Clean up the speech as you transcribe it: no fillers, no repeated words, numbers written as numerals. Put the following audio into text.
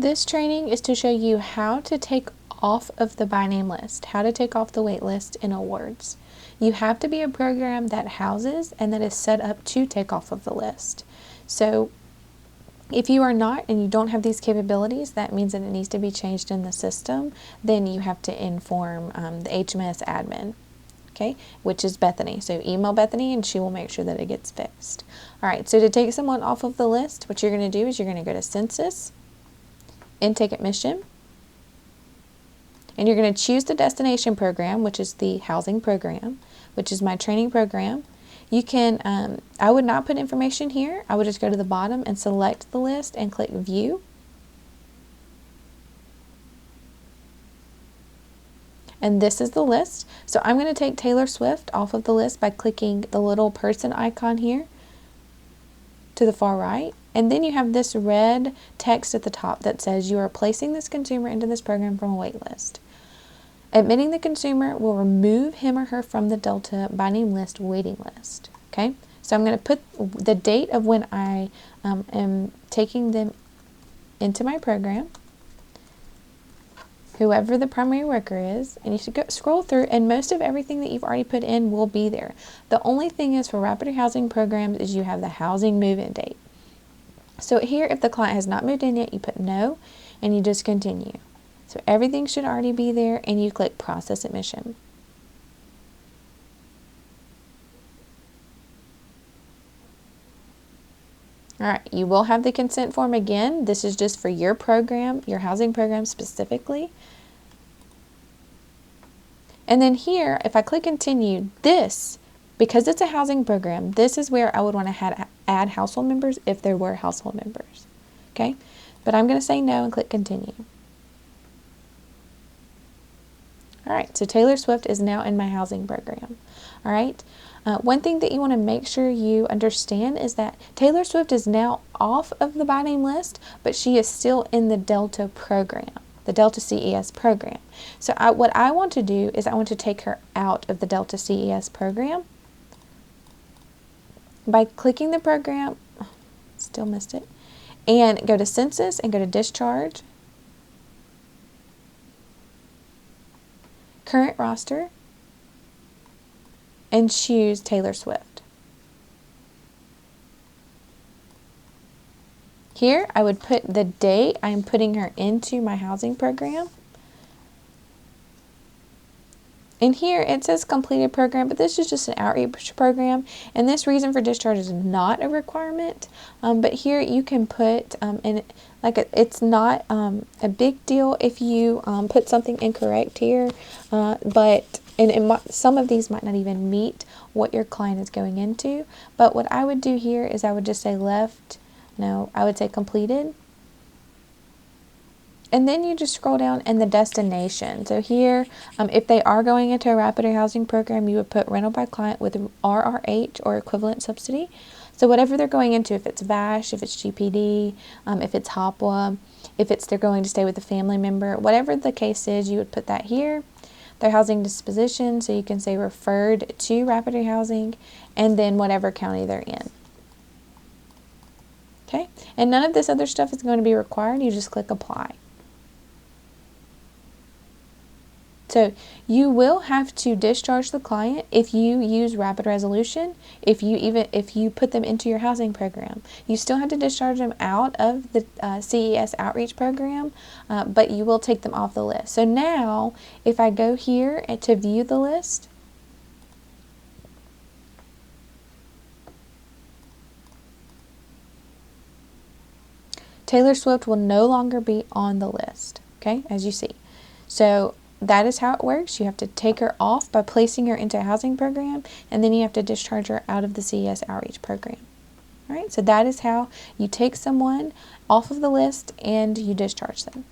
This training is to show you how to take off of the by name list, how to take off the wait list in awards. You have to be a program that houses and that is set up to take off of the list. So if you are not and you don't have these capabilities, that means that it needs to be changed in the system. Then you have to inform the HMS admin, okay, which is Bethany. So email Bethany and she will make sure that it gets fixed. All right, so to take someone off of the list, what you're going to do is you're going to go to Census, Intake Admission, and you're going to choose the destination program, which is the housing program, which is my training program. You can, I would not put information here. I would just go to the bottom and select the list and click View. And this is the list. So I'm going to take Taylor Swift off of the list by clicking the little person icon here to the far right. And then you have this red text at the top that says you are placing this consumer into this program from a wait list. Admitting the consumer will remove him or her from the Delta by name list waiting list. Okay, so I'm going to put the date of when I am taking them into my program, whoever the primary worker is, and you should go scroll through, and most of everything that you've already put in will be there. The only thing is for rapid housing programs is you have the housing move-in date. So here, if the client has not moved in yet, you put no, and you just continue. So everything should already be there, and you click Process Admission. All right, you will have the consent form again. This is just for your program, your housing program specifically. And then here, if I click Continue, this, because it's a housing program, this is where I would want to add household members if there were household members. Okay, but I'm going to say no and click Continue. All right, so Taylor Swift is now in my housing program. All right, one thing that you want to make sure you understand is that Taylor Swift is now off of the by name list, but she is still in the Delta program, the Delta CES program. So what I want to do is I want to take her out of the Delta CES program by clicking the program, still missed it, and go to Census and go to Discharge, Current Roster, and choose Taylor Swift. Here, I would put the date I am putting her into my housing program. And here it says completed program, but this is just an outreach program, and this reason for discharge is not a requirement. But here you can put, it's not a big deal if you put something incorrect here, but some of these might not even meet what your client is going into. But what I would do here is I would just say I would say completed. And then you just scroll down in the destination. So here, if they are going into a rapid housing program, you would put rental by client with RRH or equivalent subsidy. So whatever they're going into, if it's VASH, if it's GPD, if it's HOPWA, if they're going to stay with a family member, whatever the case is, you would put that here. Their housing disposition, so you can say referred to rapid housing, and then whatever county they're in. Okay, and none of this other stuff is going to be required. You just click apply. So you will have to discharge the client if you use rapid resolution, if you put them into your housing program. You still have to discharge them out of the CES outreach program, but you will take them off the list. So now, if I go here to view the list, Taylor Swift will no longer be on the list, okay, as you see. So that is how it works. You have to take her off by placing her into a housing program, and then you have to discharge her out of the CES outreach program. All right, so that is how you take someone off of the list and you discharge them.